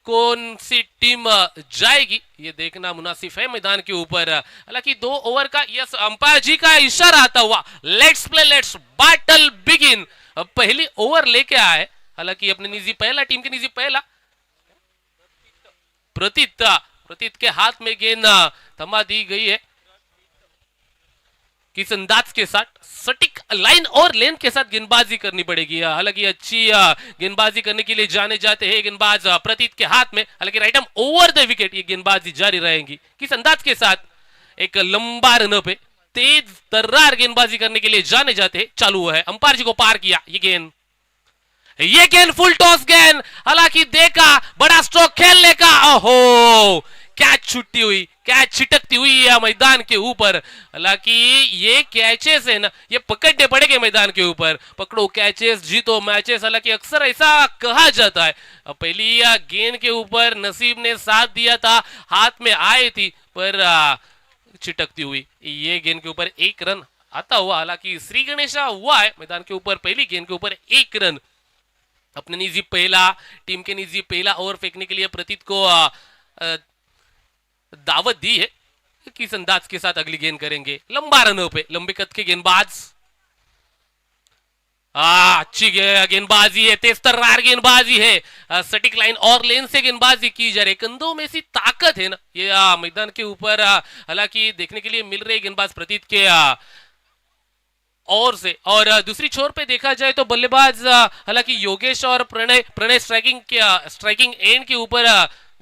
कौन C team जाएगी ये देखना मुनासिब है मैदान के ऊपर। हालांकि 2 ओवर का यस अंपायर जी का इशारा आता हुआ let's play let's battle begin. पहली ओवर लेके आए, हालांकि अपने निजी पहला, टीम के निजी पहला। प्रतीत प्रतीत के हाथ में गेंद थमा दी गई है। किस अंदाज के साथ सटीक लाइन और लेन के साथ गेंदबाजी करनी पड़ेगी। हालांकि अच्छी गेंदबाजी करने के लिए जाने जाते हैं गेंदबाज प्रतीत के हाथ में। हालांकि right arm over the wicket ये गेंदबाजी जारी रहेगी। किस अंदाज के साथ एक लंबा रन पे तेज तर्रार गेंदबाजी करने के लिए जाने जाते हैं। चालू है, अंपायर जी को पार किया ये गेंद फुल टॉस गेंद। हालांकि देखा बड़ा स्ट्रोक खेलने का, ओहो कैच छुट्टी हुई, कैच छिटकती हुई है मैदान के ऊपर। हालांकि ये कैचेस है ना, ये पकड़ने पड़ेंगे मैदान के ऊपर। पकड़ो कैचेस जीतो मैचेस, हालांकि अक्सर ऐसा कहा जाता है। पहली गेंद के ऊपर नसीब ने साथ दिया था, हाथ में आई थी पर छिटकती हुई ये गेंद के ऊपर 1 रन आता हुआ। हालांकि श्री गणेशा हुआ है मैदान के ऊपर, पहली गेंद के ऊपर 1 रन। अपने निजी पहला, टीम के निजी पहला ओवर फेंकने के लिए प्रतीत को दावत दी है। किस अंदाज के साथ अगली गेंद करेंगे, लंबा रनों पे लंबे कद के गेंदबाज। अच्छी गेंदबाजी है, तेज तर्रार गेंदबाजी है। सटीक लाइन और लेन से गेंदबाजी की जा रही है। कंधों में सी ताकत है ना ये मैदान के ऊपर। हालांकि देखने के लिए मिल रही गेंदबाज प्रतीत के और से। और दूसरी छोर पे देखा जाए तो बल्लेबाज हालांकि योगेश और प्रणय प्रणय स्ट्राइकिंग एंड के ऊपर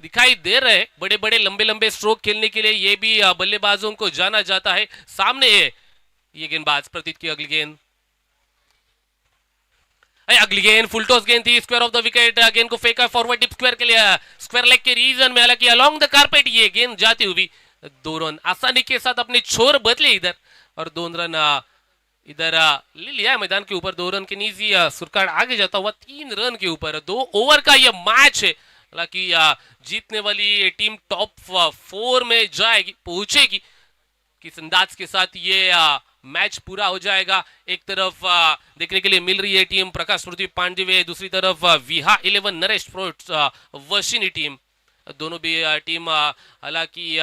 दिखाई दे रहे। बड़े बड़े लंबे लंबे स्ट्रोक खेलने के लिए ये भी बल्लेबाजों को जाना जाता है। सामने है ये गेंदबाज प्रतीत की अगली गेंद फुल टॉस गेंद थी, स्क्वायर ऑफ द विकेट। गेंद को फेंका फॉरवर्ड डिप स्क्वायर के लिए, स्क्वायर लेग के रीजन में। हालांकि अलोंग द कारपेट ये गेंद जाती हुई 2 रन आसानी के साथ अपने छोर बदले इधर, और 2 रन इधर ले लिया मैदान के ऊपर। 2 रन के निजी सुरकाड़ आगे जाता हुआ 3 रन के ऊपर। 2 ओवर का यह मैच है। हालांकि जीतने वाली टीम टॉप 4 में जाएगी, पहुंचेगी। किस अंदाज के साथ ये मैच पूरा हो जाएगा। एक तरफ देखने के लिए मिल रही है टीम प्रकाश पृथ्वी पांडे, दूसरी तरफ विहा 11 नरेश वर्षिनी टीम। दोनों भी टीम हालांकि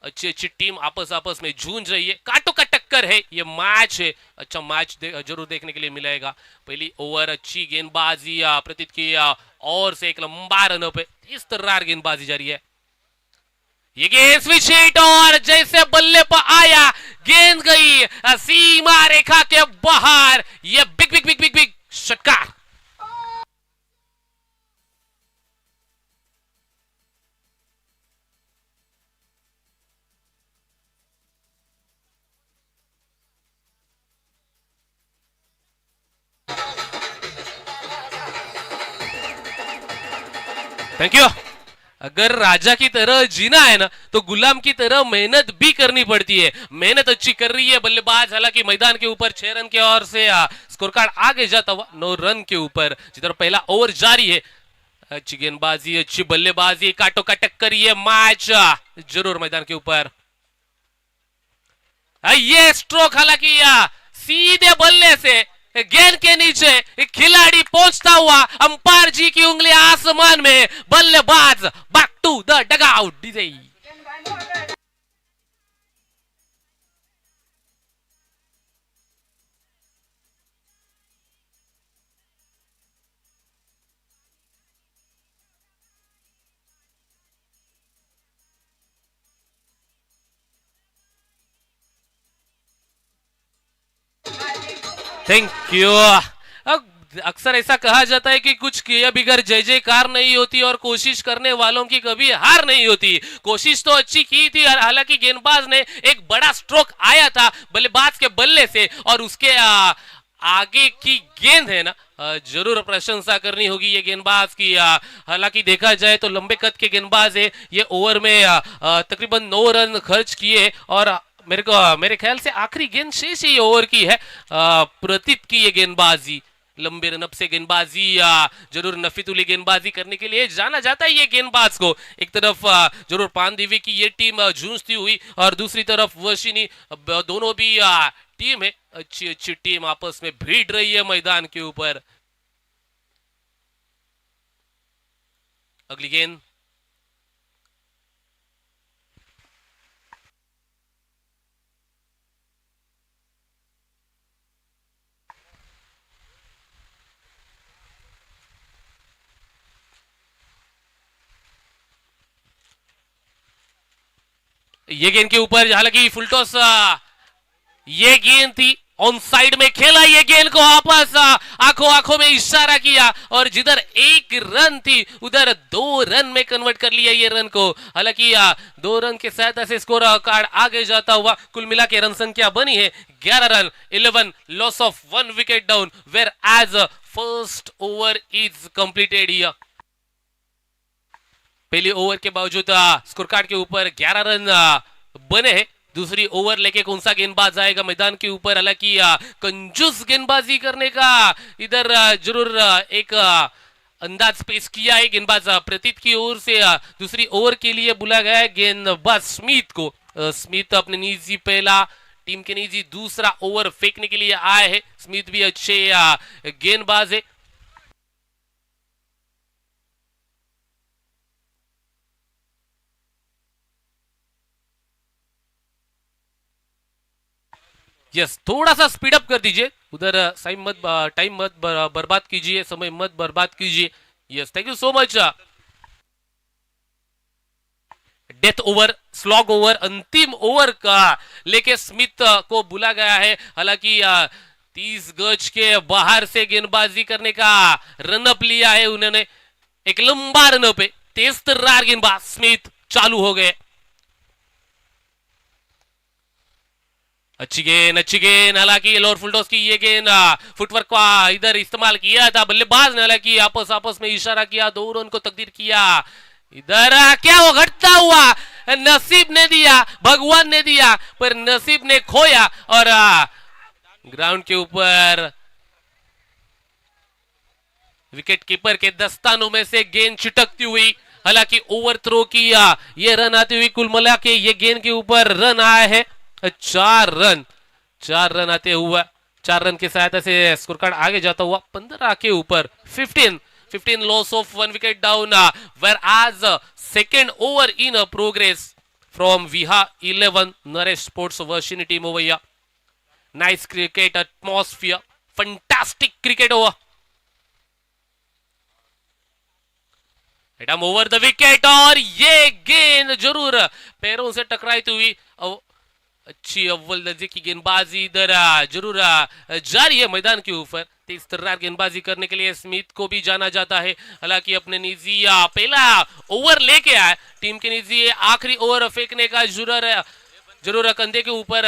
अच्छी अच्छी टीम आपस में जूझ रही है। काटो का टक्कर है, ये मैच है। अच्छा मैच जरूर देखने के लिए मिलेगा। पहली ओवर अच्छी गेंदबाजी प्रतीत की और से एक लंबा रन पे इस तरह गेंदबाजी जारी है। ये गेंद स्विच हिट और जैसे बल्ले पर आया गेंद गई सीमा रेखा के बाहर। ये big big big big big षटकार। Thank you. अगर राजा की तरह जीना है ना तो गुलाम की तरह मेहनत भी करनी पड़ती है। मेहनत अच्छी कर रही है बल्लेबाज। हालांकि मैदान के ऊपर 6 रन के ओर से स्कोर कार्ड आगे जाता हुआ 9 रन के ऊपर, जिधर पहला ओवर जारी है। अच्छी गेंदबाजी, अच्छी बल्लेबाजी, काटो का टक्कर, ये मैच जरूर मैदान के ऊपर। ये स्ट्रोक हालांकि सीधे बल्ले से गेंद के नीचे खिलाड़ी पहुंचता हुआ, अंपायर जी की उंगली आसमान में, बल्लेबाज back to the dugout. DJ thank you. अक्सर ऐसा कहा जाता है कि कुछ किए बिगर जय जयकार नहीं होती और कोशिश करने वालों की कभी हार नहीं होती। कोशिश तो अच्छी की थी, हालांकि गेंदबाज ने एक बड़ा स्ट्रोक आया था बल्लेबाज के बल्ले से, और उसके आगे की गेंद है ना जरूर प्रशंसा करनी होगी ये गेंदबाज की। हालांकि देखा जाए तो लंबे कद के गेंदबाज है। ये ओवर में तकरीबन 9 रन खर्च किए, और मेरे ख्याल से आखिरी गेंद शेष ही ओवर की है। प्रतीत की ये गेंदबाजी, लंबे रनअप से गेंदबाजी, जरूर नफीतुली गेंदबाजी करने के लिए जाना जाता है ये गेंदबाज को। एक तरफ जरूर पानदेवी की ये टीम जूझती हुई, और दूसरी तरफ वर्षिनी, दोनों भी टीम है, अच्छी अच्छी टीम आपस में भिड़ रही है मैदान के ऊपर। अगली गेंद ये गेंद के ऊपर हालांकि फुल टॉस ये गेंद थी ऑन साइड में खेला, ये गेंद को वापस आंखों आंखों में इशारा किया और जिधर एक रन थी उधर 2 रन में कन्वर्ट कर लिया ये रन को। हालांकि 2 रन के साथ ऐसे स्कोर कार्ड आगे जाता हुआ कुल मिला के रन संख्या बनी है 11 run 11 loss of 1 wicket down wear as first over is completed here. पहली ओवर के बावजूद स्कोर कार्ड के ऊपर 11 रन बने हैं। दूसरी ओवर लेके कौन सा गेंदबाज आएगा मैदान के ऊपर, हालांकि कंजूस गेंदबाजी करने का इधर जरूर एक अंदाज पेश किया है गेंदबाज प्रतीत की ओर से। दूसरी ओवर के लिए बुला गया है गेंदबाज स्मिथ को। स्मिथ अपने निजी पहला टीम के निजी दूसरा ओवर फेंकने के लिए आए हैं। स्मिथ भी अच्छे गेंदबाज है। यस, थोड़ा सा स्पीड अप कर दीजिए उधर, टाइम मत बर्बाद कीजिए, समय मत बर्बाद कीजिए। Yes, thank you so much. Death over, slog over, अंतिम ओवर का लेके स्मिथ को बुला गया है। हालांकि 30 गज के बाहर से गेंदबाजी करने का रनअप लिया है उन्होंने, एक लंबा रनअप है। तेज तर्रार गेंदबाज स्मिथ चालू हो गए। अच्छी गेंद, हालांकि लोअर फुल टॉस की ये गेंद फुटवर्क का इधर इस्तेमाल किया था बल्लेबाज ने, हालांकि आपस में इशारा किया, 2 रन को तकदीर किया। इधर क्या वो घटता हुआ, नसीब ने दिया, भगवान ने दिया, पर नसीब ने खोया और ग्राउंड के ऊपर विकेट कीपर के दस्तानों में से गेंद छिटकती हुई, हालांकि ओवर थ्रो की ये रन आती हुई, कुल मिला के ये गेंद के ऊपर रन आए हैं 4 रन आते हुआ, 4 रन के साथ ऐसे स्कोर कार्ड आगे जाता हुआ 15 के ऊपर 15 loss of 1 wicket down wear age second over in progress from विहा 11 Naresh sports Varshini team over here. Nice cricket atmosphere, fantastic cricket over, hit over the wicket और ये गेंद जरूर पैरों से टकराई हुई। अच्छी अव्वल दर्जे की गेंदबाजी इधर जरूर जारी है मैदान के ऊपर। तेज तर्रार गेंदबाजी करने के लिए स्मिथ को भी जाना जाता है, हालांकि अपने निजी पहला ओवर लेके आए, टीम के निजी आखिरी ओवर फेंकने का जरूर कंधे के ऊपर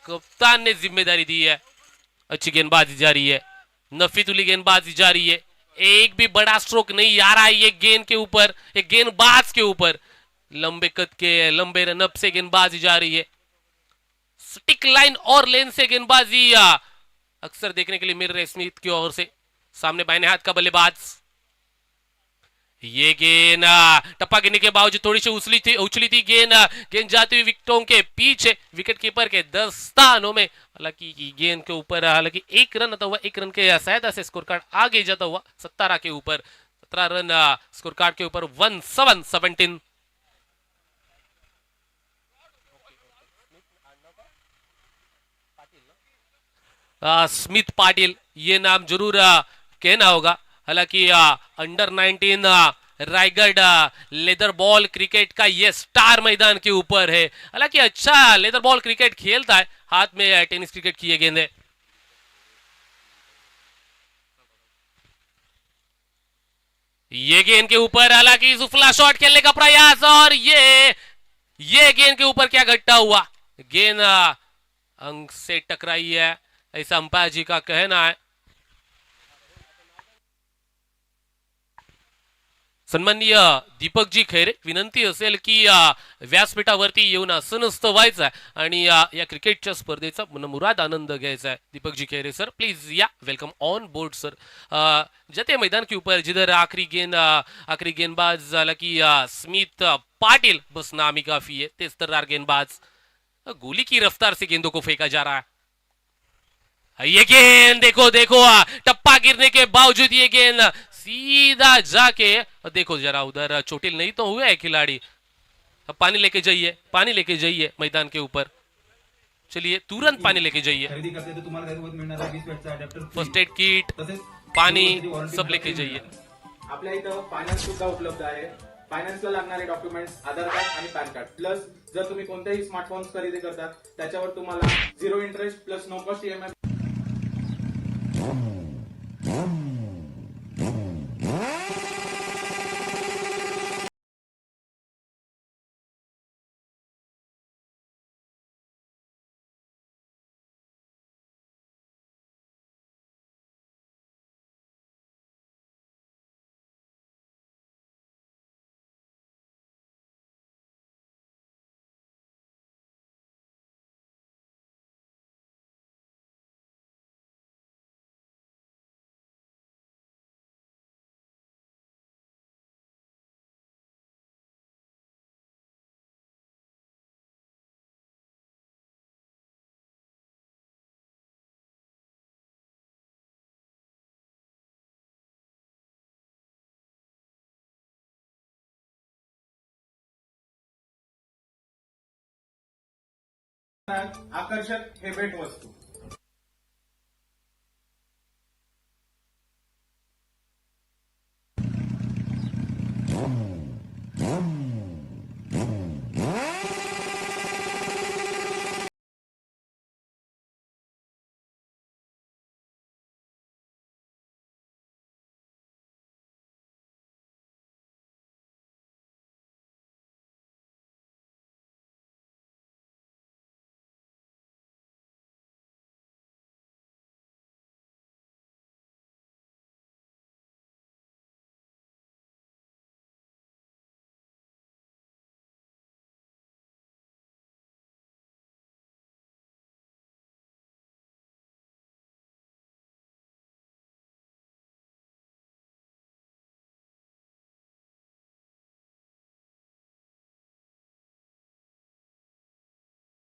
कप्तान ने जिम्मेदारी दी है। अच्छी गेंदबाजी जारी है, नफीतुली गेंदबाजी जारी है, एक भी बड़ा स्ट्रोक नहीं आ रहा है ये गेंद के ऊपर, एक गेंदबाज के ऊपर। लंबे कद के लंबे रनअप से गेंदबाजी जा रही है, स्टिक लाइन और लेन से गेंदबाजी अक्सर देखने के लिए मिल रहे स्मिथ की ओर से। सामने बाएं हाथ का बल्लेबाज, ये गेंद टप्पा गिरने के बावजूद थोड़ी सी उछली थी गेंद जाती हुई विकेटों के पीछे, विकेट कीपर के दस्तानों में। हालांकि गेंद के ऊपर हालांकि 1 रन आता हुआ, 1 रन के सहायता से स्कोर कार्ड आगे जाता हुआ 17 के ऊपर, 17 रन स्कोर कार्ड के ऊपर 17 स्मिथ पाटिल ये नाम जरूर कहना होगा। हालांकि under 19 Raigarh leather ball cricket का ये स्टार मैदान के ऊपर है। हालांकि अच्छा लेदर बॉल क्रिकेट खेलता है, हाथ में टेनिस क्रिकेट की ये गेंद है। ये गेंद के ऊपर हालांकि सुफला शॉट खेलने का प्रयास और ये गेंद के ऊपर क्या घटना हुआ, गेंद अंक से टकराई है ऐसा अंपायर जी का कहना है। सन्माननीय दीपक जी खैरे, विनंती असेल की व्यासपीठावरती येऊन आसनस्थ व्हायचं आहे आणि या क्रिकेटच्या स्पर्धेचा मनमुराद आनंद घ्यायचा है। दीपक जी खैरे सर प्लीज या वेलकम ऑन बोर्ड सर। जते मैदान के ऊपर जिधर आखिरी गेंदबाज हालांकि स्मिथ पाटिल बस नाम ही काफी है, तेज तर्रार गेंदबाज गोली की रफ्तार से गेंदों को फेंका जा रहा है। ये गेंद देखो टप्पा गिरने के बावजूद ये गेंद सीधा जाके, देखो जरा उधर चोटिल नहीं तो हुआ है खिलाड़ी। अब पानी लेके जाइए मैदान के ऊपर, चलिए तुरंत पानी लेके जाइए, फर्स्ट एड किट पानी सब लेके जाइए। आपल्या इथं पाण्यात सुद्धा उपलब्ध आहे, फायनान्सला लागणारे डॉक्युमेंट्स, आधार कार्ड आणि पॅन कार्ड, प्लस जर तुम्ही कोणत्याही स्मार्टफोन खरेदी करतात त्याच्यावर तुम्हाला 0 interest plus no cost EMI आकर्षक हे भेटवस्तू.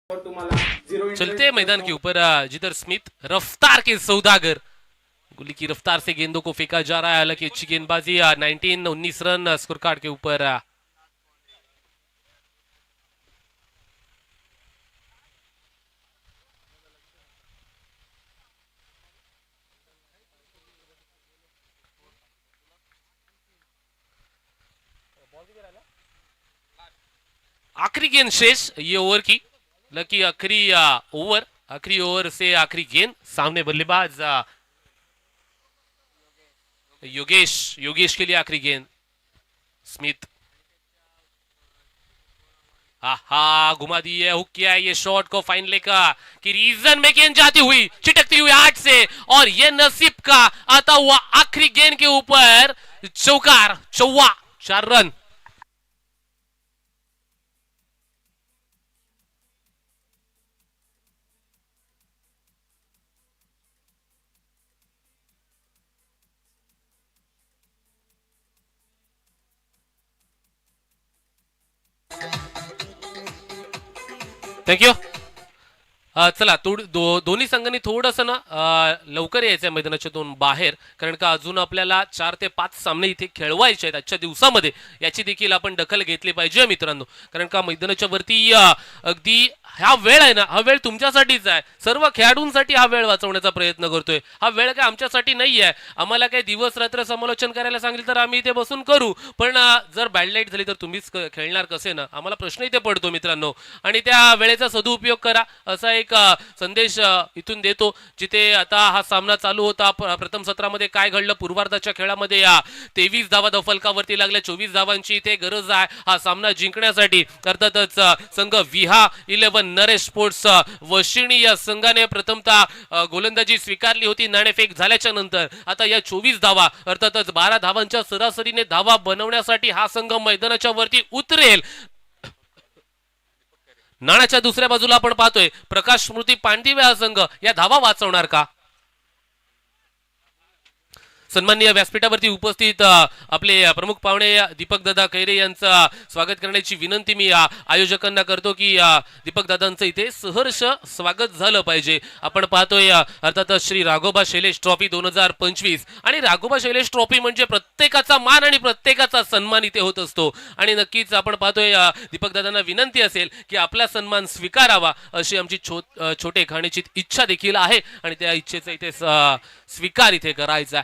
तुम्हाला 0 चलते हैं मैदान के ऊपर जिधर स्मिथ रफ्तार के सौदागर, गुली की रफ्तार से गेंदों को फेंका जा रहा है। हालांकि अच्छी गेंदबाजी, 19 रन स्कोर कार्ड के ऊपर। आखिरी गेंद शेष ये ओवर की, लकी आखिरी ओवर, आखिरी ओवर से आखिरी गेंद। सामने बल्लेबाज योगेश के लिए आखिरी गेंद। स्मिथ, आहा, घुमा दी है, हुक किया है ये शॉट को फाइन लेकर कि रीजन में गेंद जाती हुई, चिटकती हुई 8 से, और ये नसीब का आता हुआ आखिरी गेंद के ऊपर चौकार, 4 रन। थँक्यू। चला, दोन्ही संघांनी थोडंसं ना लवकर यायचंय मैदानाच्या बाहेर, कारण का अजून आपल्याला 4 ते 5 सामने इथे खेळवायचे आहेत आजच्या दिवसामध्ये। याची देखील आपण दखल घेतली पाहिजे मित्रांनो, कारण का मैदानाच्या वरती अगदी हा वेळ आहे ना, हा वेळ तुमच्यासाठीच आहे, सर्व खेळाडूंसाठी हा वेळ वाचवण्याचा प्रयत्न करतोय। हा वेळ काय आमच्यासाठी नाही आहे, आम्हाला काय दिवस रात्र समालोचन करायला सांगितलं तर आम्ही इथे बसून करू, पण जर बॅड लाईट झाली तर तुम्हीच खेळणार कसे ना, आम्हाला प्रश्न इथे पडतो मित्रांनो। आणि त्या वेळेचा सदुपयोग करा असा एक संदेश इथून देतो। जिथे आता हा सामना चालू होता, प्रथम सत्रामध्ये काय घडलं, पूर्वार्धाच्या खेळामध्ये 23 धावा फलकावरती लागल्या, 24 धावांची इथे गरज आहे हा सामना जिंकण्यासाठी। अर्थातच संघ विहा 11 नरेश स्पोर्ट्स वशिणी या संघाने प्रथमतः गोलंदाजी स्वीकारली होती नाणेफेक झाल्याच्या नंतर। आता या 24 धावा, अर्थातच 12 धावांच्या सरासरीने धावा बनवण्यासाठी हा संघ मैदानाच्या वरती उतरेल। नाण्याच्या दुसऱ्या बाजूला आपण पाहतोय प्रकाश स्मृती पांडिवे हा संघ या धावा वाचवणार का? सन्माननीय व्यासपीठावरती उपस्थित आपले प्रमुख पाहुणे दीपक दादा खैरे यांचं स्वागत करण्याची विनंती मी आयोजकांना करतो की दीपक दादांचं इथे सहर्ष स्वागत झालं पाहिजे। आपण पाहतोय अर्थातच श्री राघोबा शैलेश ट्रॉफी 2025, आणि राघोबा शैलेश ट्रॉफी म्हणजे प्रत्येकाचा मान आणि प्रत्येकाचा सन्मान इथे होत असतो। आणि नक्कीच आपण पाहतोय दीपक दादांना विनंती असेल की आपला सन्मान स्वीकारावा, अशी आमची छोटे खाण्याची इच्छा देखील आहे, आणि त्या इच्छेचा इथे स्वीकार इथे करायचा।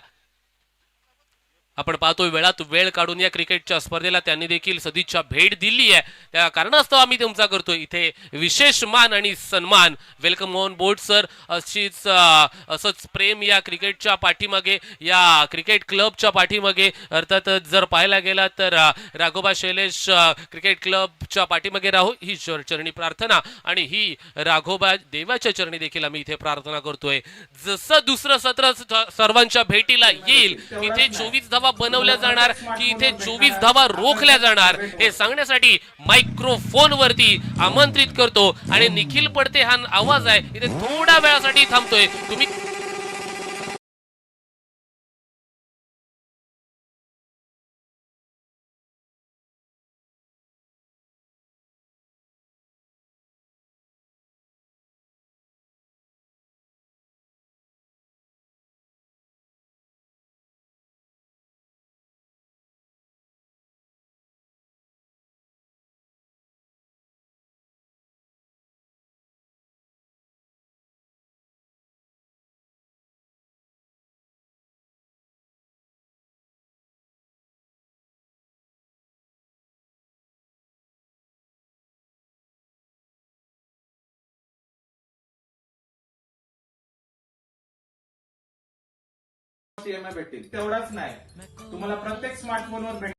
आपण पाहतोय वेळात वेळ काढून या क्रिकेटच्या स्पर्धेला त्यांनी देखील सदिच्छा भेट दिली आहे. त्या कारणास्तव आम्ही तुमचा करतोय इथे विशेष मान आणि सन्मान. Welcome on board sir. असंच प्रेम या क्रिकेटच्या पाठीमागे, या क्रिकेट क्लबच्या पाठीमागे अर्थात जर पाहायला गेला तर राघोबा शैलेश क्रिकेट क्लबच्या पाठीमागे राहू ही चरणी प्रार्थना, आणि ही राघोबा देवाच्या चरणी देखील आम्ही इथे प्रार्थना करतोय. जसं दुसरं सत्र सर्वांच्या भेटीला येईल, इथे 24 धावा बनवल्या जाणार की इथे 24 धावा रोखल्या जाणार हे सांगण्यासाठी मायक्रोफोन वरती आमंत्रित करतो. आणि निखिल पडते हा आवाज आहे इथे थोड्या वेळासाठी थांबतोय. तुम्ही EMI भेटतील. तेवढाच नाही, तुम्हाला प्रत्येक स्मार्टफोनवर भेट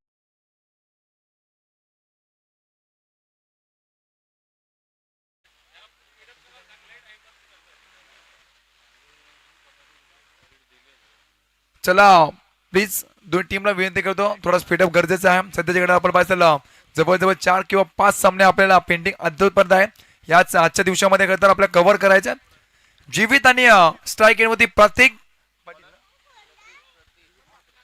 चला प्लीज दोन टीमला विनंती करतो, थोडा स्पीडअप गरजेचा आहे. सध्याच्या घड्याळावर आपण पाहिलं जवळजवळ 4 किंवा 5 सामने आपल्याला पेंडिंग अद्यापर्यंत आहे. याच आजच्या दिवसामध्ये करता आपल्याला कव्हर करायचं. जीवित आणि स्ट्राईक एंडवरती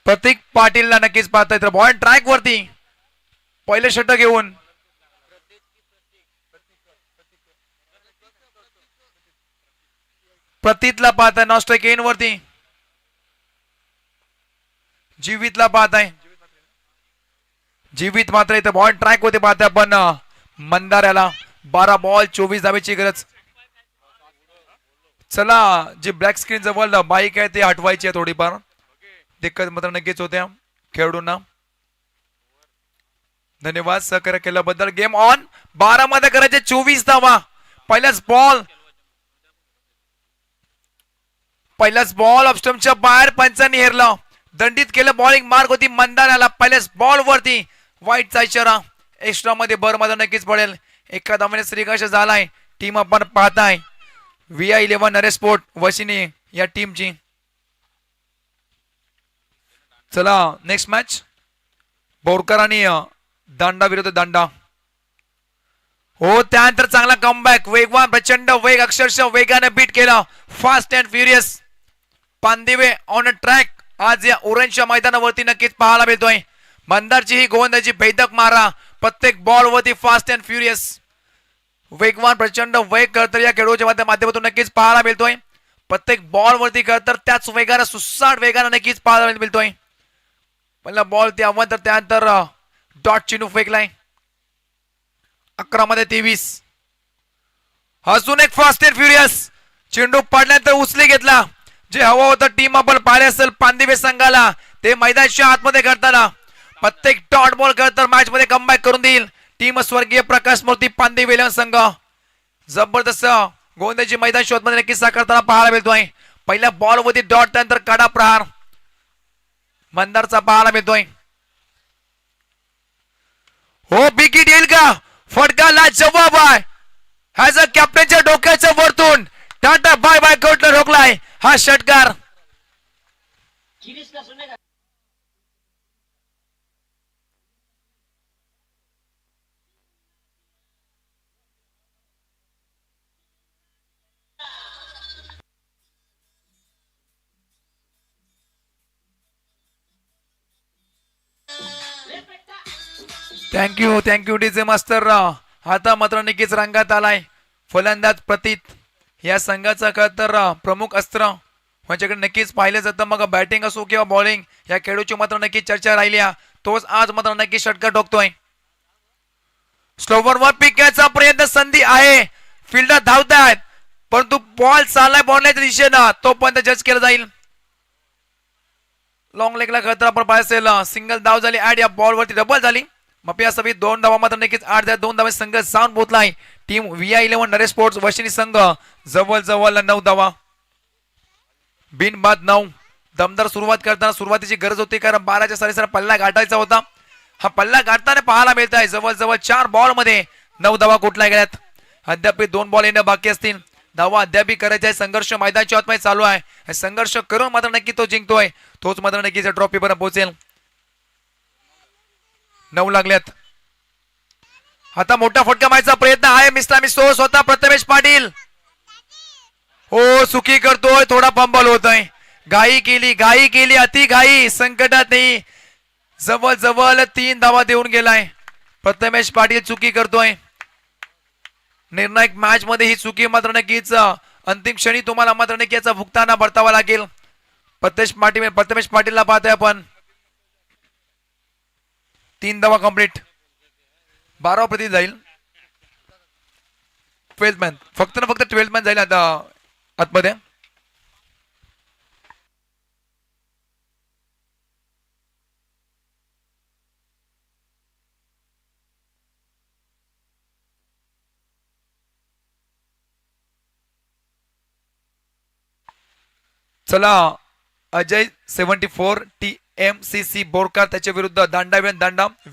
प्रतीक पाटीलला नक्कीच पाहता येतं. बॉल ट्रॅक वरती पहिले षटक घेऊन प्रतीतला पाहताय. नॉन स्ट्राईक एंड वरती जीवितला पाहताय. जीवित मात्र इथं बॉल ट्रॅक होते पाहताय. पण मंदाऱ्याला 12 बॉल 24 धावेची गरज. चला जी ब्लॅक स्क्रीन जवळ बाईक आहे ती हटवायची आहे. थोडीफार दिक्कत मात्र नक्कीच होत्या खेळाडूंना. धन्यवाद सहकार्य केल्याबद्दल. Game on. 12 मध्ये करायचे 24 धावा. पहिलाच बॉल ऑफस्टम्पच्या बाहेर पंचांनी हेरला. दंडित केलं. बॉलिंग मार्क होती मंदाऱ्याला. पहिल्याच बॉल वरती वाईटचा इशारा. एक्स्ट्रा मध्ये बर मध्ये नक्कीच पडेल. एका धावाने श्रीकाश झालाय. टीम आपण पाहताय VI11 नरेश स्पोर्ट वशिनी या टीमची. चला नेक्स्ट मॅच बोरकर आणि दांडा विरुद्ध दांडा. हो त्यानंतर चांगला कमबॅक. वेगवान प्रचंड वेग, अक्षरशः वेगाने बीट केला. फास्ट अँड फ्युरियस पांदिवे ऑन अ ट्रॅक आज या ओरेंजच्या मैदानावरती नक्कीच पाहायला मिळतोय. मंदारची ही गोलंदाजी भेदक मारा. प्रत्येक बॉल वरती फास्ट अँड फ्युरियस वेगवान प्रचंड वेग करतर या खेळाडूच्या माध्यमातून नक्कीच पाहायला मिळतोय. प्रत्येक बॉल वरती करतर त्याच वेगाने सुसाट वेगाने नक्कीच पाहायला मिळतोय. पहिला बॉल ते आव्हान तर त्यानंतर डॉट चिनू फेकलाय. 11 मध्ये 23. अजून एक फास्ट अँड फ्युरियस चेंडू पडल्यानंतर उचली घेतला. जे हवं होतं टीम आपण पाहिले असेल पांदिवे संघाला ते मैदानाच्या आतमध्ये करताना. प्रत्येक डॉट बॉल करतर मॅच मध्ये कमबॅक करून देईल टीम स्वर्गीय प्रकाश मूर्ती पांदिवे संघ. जबरदस्त गोलंदाजी मैदान शोध मध्ये नक्कीच साकारताना पाहायला मिळतोय. पहिल्या बॉल वरती डॉट त्यानंतर कडा प्रहार मंदारचा पाहायला मिळतोय. हो बिकीट येईल का? फटकाला जवाब आहे. ह्याच कॅप्टनच्या डोक्याच्या वरतून टाटा बाय बाय कोटला रोखलाय हा षटकार. Thank you DJ master. आता मात्र नक्कीच रंगात आलाय फलंदाज प्रतीत. या संघाचा तर प्रमुख अस्त्र माझ्याकडे नक्कीच पाहिलं जातं. मग बॅटिंग असो किंवा बॉलिंग या खेळाडूची मात्र नक्कीच चर्चा राहिली. तोच आज मात्र नक्कीच षटकार ठोकतोय. स्लोवर वर पिक घ्यायचा प्रयत्न संधी आहे. फिल्डर धावतायत परंतु बॉल चाललाय बॉलच्या दिशेनं. तो पण जज केला जाईल. लॉंग लेगला खतर आपण पाहिजे सिंगल धाव झाली ऍड या बॉल वरती डबल झाली मपिया सभी 2 धावा मात्र नक्कीच 8-2 धावे संघ जाऊन पोहोचलाय टीम VI11 नरेश स्पोर्ट्स वशिनी संघ जवळ जवळ 9 धावा बिनबाद 9 दमदार सुरुवात करताना सुरुवातीची गरज होती कारण 12च्या सारीसर पल्ला गाठायचा होता हा पल्ला गाठताना पाहायला मिळत आहे जवळ जवळ 4 बॉल मध्ये 9 धावा कुठल्या गेल्यात अद्याप 2 बॉल येणं बाकी असतील धावा अद्याप करायचा आहे संघर्ष मैदानाच्या आतमध्ये चालू आहे संघर्ष करून मात्र नक्की तो जिंकतोय तोच मात्र नक्कीच ट्रॉफी पर्यंत पोहोचेल 9 लागल्यात आता मोठा फटका मारायचा प्रयत्न आहे मिस्लामी सो स्वतः प्रथमेश पाटील हो सुखी करतोय थोडा पंबल होतोय घाई केली अति घाई संकटात नाही जवळ जवळ 3 धावा देऊन गेलाय प्रथमेश पाटील चुकी करतोय निर्णायक मॅच मध्ये ही चुकी मात्र नक्कीच अंतिम क्षणी तुम्हाला मात्र नक्की याचा भुगताना परतावा लागेल प्रथमेश पाटीलला पाहतोय आपण 3 धावा कंप्लीट 12 प्रति जाईल 12th मॅन फक्त 12th मॅन जाईल आता आतमध्ये चला अजय 74 TMCC बोरकर त्याच्या विरुद्ध दांडा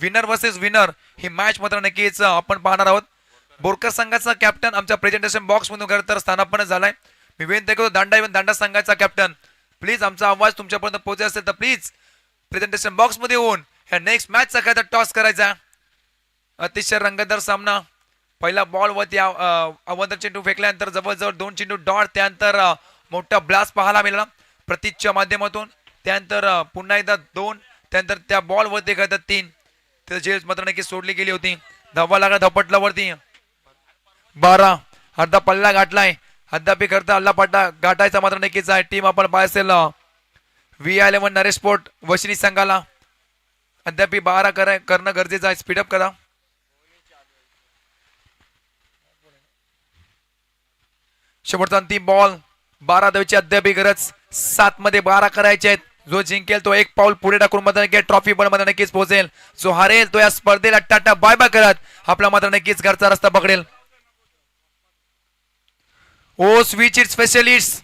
विनर वर्सेस विनर ही मॅच मात्र नक्कीच आपण पाहणार आहोत बोरकर संघाचा कॅप्टन आमच्या प्रेझेंटेशन बॉक्स मधून खरं तर स्थानापन्न झालाय मी विनंती करतो दांडा संघाचा कॅप्टन प्लीज आमचा आवाज तुमच्यापर्यंत पोहोचत असेल तर प्लीज प्रेझेंटेशन बॉक्स मध्ये येऊन ह्या नेक्स्ट मॅचचा काय तर टॉस करायचा अतिशय रंगतदार सामना पहिला बॉल वरती अवंतर चेंडू फेकल्यानंतर जवळजवळ 2 चेंडू डॉट त्यानंतर मोठा ब्लास्ट पाहायला मिळाला प्रतीकच्या माध्यमातून त्यानंतर पुन्हा एकदा 2 त्यानंतर त्या बॉल वरती करतात 3 तर जेल्स मात्र नक्की सोडली गेली होती धावा लागला धपटला वरती 12 अर्धा पल्ला गाठलाय अद्याप करता अल्ला पट्टा गाठायचा मात्र नक्कीच आहे टीम आपण पाहिजे VI11 नरेश स्पोर्ट वशिनी संघाला अद्याप 12 करणं गरजेचं आहे स्पीडअप करा शेवटचा अंतिम बॉल 12 धावेची अद्याप गरज 7 मध्ये 12 करायचे आहेत जो जिंकेल तो एक पाऊल पुढे टाकून मात्र नक्की ट्रॉफी पण मध्ये नक्कीच पोहोचेल जो हारेल तो या स्पर्धेला टाटा बाय बाय करत आपला मात्र नक्कीच घरचा रस्ता पकडेल ओ स्विच इट स्पेशलिस्ट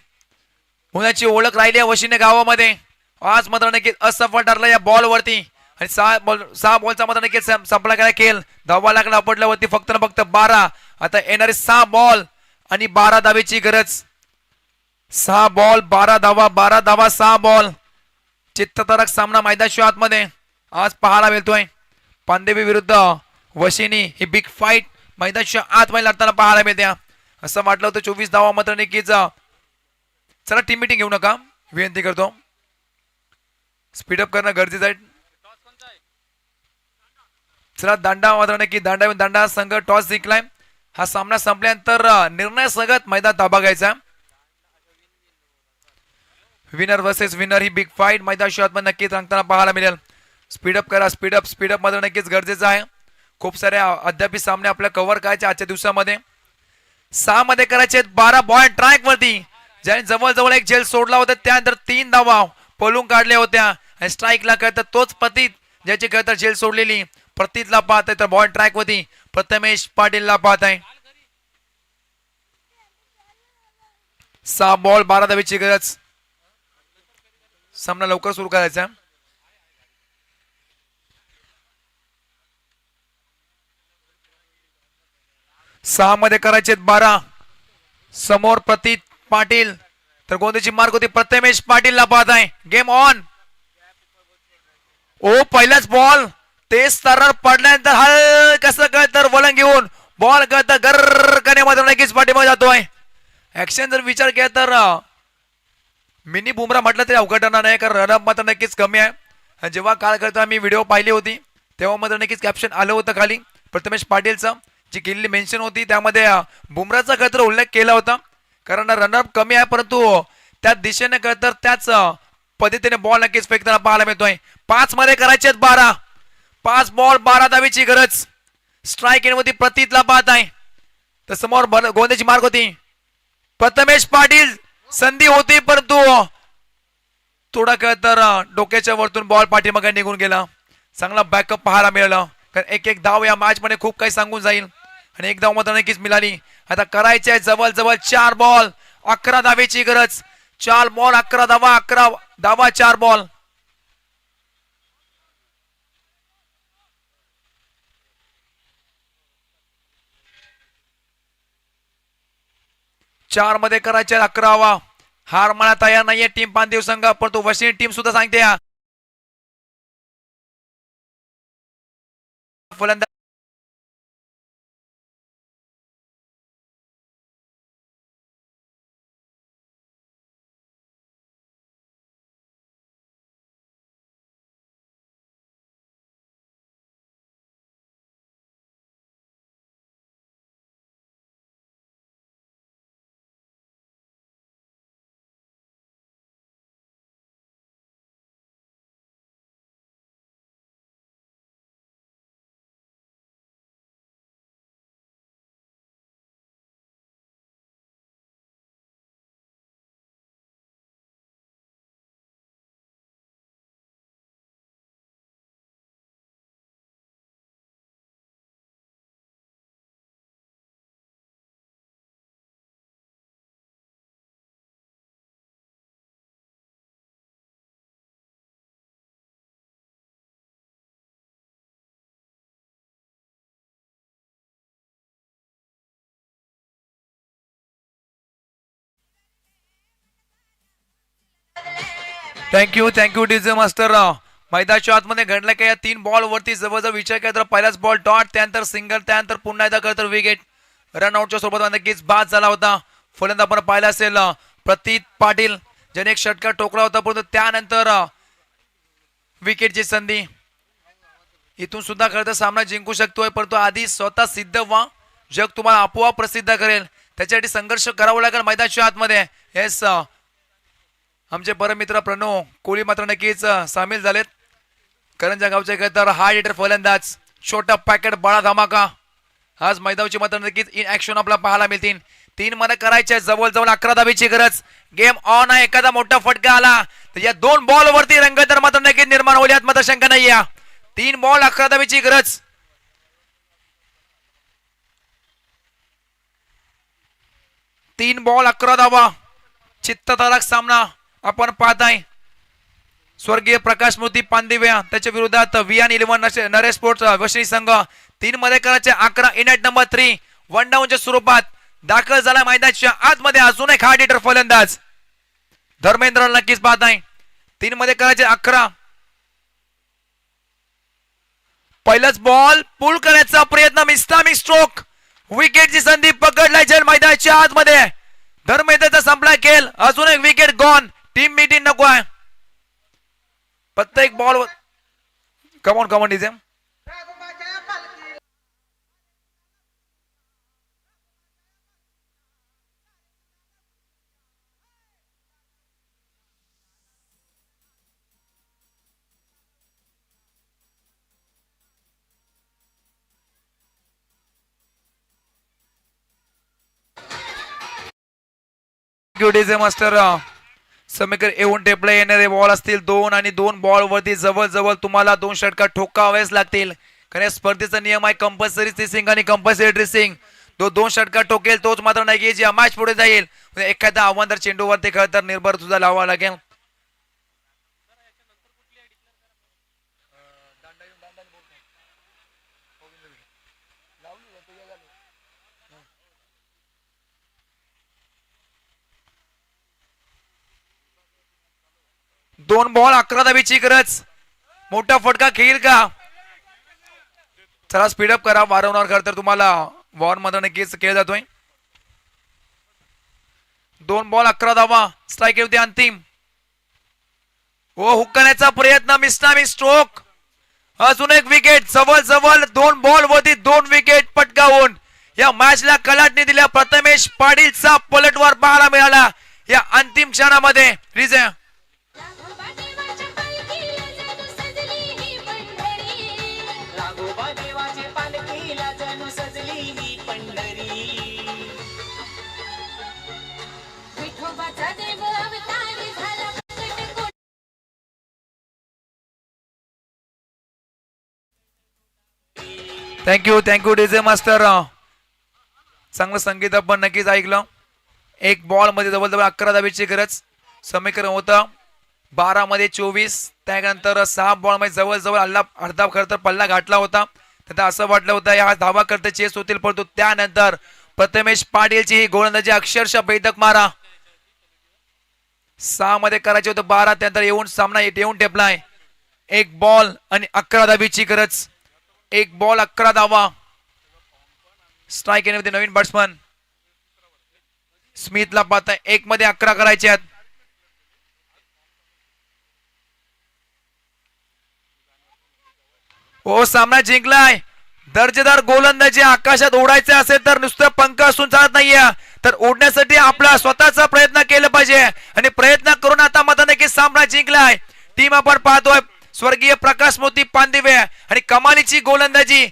होण्याची ओळख राहिली आहे वशिने गावामध्ये आज मात्र नक्कीच असफल ठरला या बॉल वरती आणि 6 बॉलचा मात्र नक्कीच संपला गेला खेळ धावा लागला पडल्यावरती फक्त 12 आता येणारे 6 बॉल आणि 12 धावेची गरज 6 बॉल 12 धावा 6 बॉल चित्ततारक सामना मैदानाच्या आतमध्ये आज पाहायला मिळतोय पांदेवी विरुद्ध वशिनी ही बिग फाईट मैदानाच्या आतमध्ये लढताना पाहायला मिळते असं वाटलं होतं 24 धावा मात्र नक्कीच चला टीम मीटिंग घेऊ नका विनंती करतो स्पीडअप करणं गरजेचं आहे चला दांडा मात्र नक्की दांडा संघ टॉस जिंकलाय हा सामना संपल्यानंतर निर्णय सगळ्यात मैदान ताबा घ्यायचा विनर वर्सेस विनर ही बिग फाईट मैदानाच्या आतमध्ये नक्कीच रंगताना पाहायला मिळेल स्पीडअप करा स्पीडअप मात्र नक्कीच गरजेचं आहे खूप सारे अद्याप सामने आपल्या कव्हर करायचे आजच्या दिवसामध्ये 6 मध्ये करायचे 12 बॉल ट्रॅक वरती ज्याने जवळ एक झेल सोडला होता त्यानंतर 3 धावा पळून काढल्या होत्या आणि स्ट्राईकला करता तोच प्रतीत ज्याची करता झेल सोडलेली प्रतीतला पाहत आहे तर बॉल ट्रॅक वरती प्रथमेश पाटीलला पाहत आहे 6 बॉल 12 धावेची गरज सामना लवकर सुरू करायचा 6 मध्ये करायचे 12 समोर प्रतीत पाटील तर गोंदीची मार्क होती प्रथमेश पाटीलला पाहत आहे गेम ऑन ओ पहिलाच बॉल तेज स्तरावर पडल्यानंतर हलकसं काय तर वळण घेऊन बॉल करता गर करण्यामध्ये नक्कीच पाठीमागे जातोय ऍक्शन जर विचार केला तर मिनी बुमरा म्हटलं तरी अवघड होणार नाही कारण रनअप मात्र नक्कीच कमी आहे जेव्हा काल करता मी व्हिडिओ पाहिली होती तेव्हा मात्र नक्कीच कॅप्शन आलं होतं खाली प्रथमेश पाटीलचं जी केलेली मेन्शन होती त्यामध्ये बुमराचा खतर उल्लेख केला होता कारण रनअप कमी आहे परंतु त्या दिशेने तर त्याच पद्धतीने बॉल नक्कीच फेकताना पाहायला मिळतोय 5 मध्ये करायचे 12 5 बॉल 12 धावेची गरज स्ट्राईक एंडमध्ये प्रतीतला पाहत आहे तर समोर गोंद्याची मार्क होती प्रथमेश पाटील संधी होती परंतु थोडा खेळ तर डोक्याच्या वरतून बॉल पाठीमागे निघून गेला. चांगला बॅकअप पाहायला मिळाला, कारण एक एक धाव या मॅच मध्ये खूप काही सांगून जाईल आणि एक धाव मात्र नक्कीच मिळाली. आता करायचे आहे जवळ जवळ 4 बॉल 11 धावेची गरज. 4 बॉल 11 धावा, 11 धावा 4 बॉल. चार मध्ये करायचे 11वा. हार मला तयार नाहीये टीम पानदेव संघ, परंतु वशिनी टीम सुद्धा सांगते फलंदाज थँक्यू डीजे मास्टर. मैदानाच्या आतमध्ये घडलं काय या 3 बॉल वरती जवळजवळ विचार केला तर पहिलाच बॉल डॉट, त्यानंतर सिंगल, त्यानंतर पुन्हा एकदा करतर विकेट. रनआउटच्या सोबत नक्कीच बाद झाला होता. फलंदाज आपण पाहिला असेल प्रतीत पाटील ज्याने एक षटकार ठोकला होता, परंतु त्यानंतर विकेटची संधी. इथून सुद्धा खरं तर सामना जिंकू शकतोय, परंतु आधी स्वतः सिद्ध व्हा. जग तुम्हाला आपोआप प्रसिद्ध करेल, त्याच्यासाठी संघर्ष करावा लागेल मैदानाच्या आतमध्ये. येस, आमचे परमित्र प्रणव कोहली मात्र नक्कीच सामील झालेत. करंजा गावचे तर हार्ड हिटर फलंदाज, छोटा पॅकेट बळा धमाका. आज मैदानाची मात्र नक्कीच इन ऍक्शन आपल्याला पाहायला मिळतील. 3 मध्ये करायचे जवळजवळ 11 धावेची गरज. गेम ऑन आहे. एखादा मोठा फटका आला तर या 2 बॉल वरती रंगत मात्र नक्कीच निर्माण होईल, यात मात्र शंका नाही. 3 बॉल 11 धावेची गरज. 3 बॉल 11 धावा. चित्तथरारक सामना आपण पाहताय. स्वर्गीय प्रकाश मूर्ती पांदिव्या त्याच्या विरोधात VN11 नरेश स्पोर्ट्स वशिनी संघ. 3 मध्ये करायचे 11. इनॅट नंबर 3 वन डाऊनच्या स्वरूपात दाखल झाला मैदानाच्या आतमध्ये. अजून एक हार्ड हिटर फलंदाज धर्मेंद्र नक्कीच पाहताय. 3 मध्ये करायचे 11. पहिलाच बॉल पुल करण्याचा प्रयत्न, मिस्टामिक स्ट्रोक, विकेटची संधी पकडलाय जल मैदानाच्या आतमध्ये. धर्मेंद्रचा संपला खेळ. अजून एक विकेट गॉन. टीम मीटिंग नको आहे. प्रत्येक ball come on DJ. DJ master. समीकर येऊन टेपला येणारे बॉल असतील 2 आणि 2 बॉल वरती जवळजवळ तुम्हाला 2 षटकार ठोकावेच लागतील, कारण या स्पर्धेचा नियम आहे कंपल्सरी ड्रेसिंग आणि कंपल्सरी ड्रेसिंग. तो 2 षटकार ठोकेल तोच मात्र नाही की जे मॅच पुढे जाईल. एखादा आव्हानदार चेंडूवरती खेळ तर निर्भर तुझा लावावा लागेल. दोन बॉल 11 धावेची गरज. मोठा फटका खेळील का? चला स्पीडअप करा. वारंवार खरं तर तुम्हाला वॉर्न मध्ये नक्कीच खेळ जातोय. 2 बॉल 11 धावा. स्ट्राईक होते अंतिम. ओ हुकण्याचा प्रयत्न, मिस्टामिक स्ट्रोक. अजून एक विकेट. जवळ 2 बॉल वरती 2 विकेट पटकावून या मॅचला कलाटणी दिल्या. प्रथमेश पाटीलचा पलटवार पाहायला मिळाला या अंतिम क्षणामध्ये. रिजे थँक्यू डीजे मास्टर. चांगलं संगीत आपण नक्कीच ऐकलं. एक बॉल मध्ये जवळजवळ 11 धावेची गरज. समीकरण होतं 12 मध्ये 24. त्यानंतर 6 बॉल मध्ये जवळजवळ अर्धा खरं तर पल्ला गाठला होता. तर असं वाटलं होतं या धावा करता चेस होतील, परंतु त्यानंतर प्रथमेश पाटीलची ही गोलंदाजी अक्षरशः बैठक मारा. 6 मध्ये करायचे होतं 12, त्यानंतर सामना येऊन टेपलाय. एक बॉल आणि 11 धावेची गरज. एक बॉल 11 धावा. स्ट्राईक येण्यामध्ये नवीन बॅट्समन स्मिथला पाहताय. 1 मध्ये 11 करायचे आहेत. हो सामना जिंकलाय. दर्जेदार गोलंदाजी. आकाशात उडायचे असेल तर नुसतं पंख असून चालत नाहीये, तर उडण्यासाठी आपला स्वतःचा प्रयत्न केला पाहिजे आणि प्रयत्न करून आता मताने की सामना जिंकलाय. टीम आपण पाहतोय स्वर्गीय प्रकाश मोती पांदिवे आणि कमालीची गोलंदाजी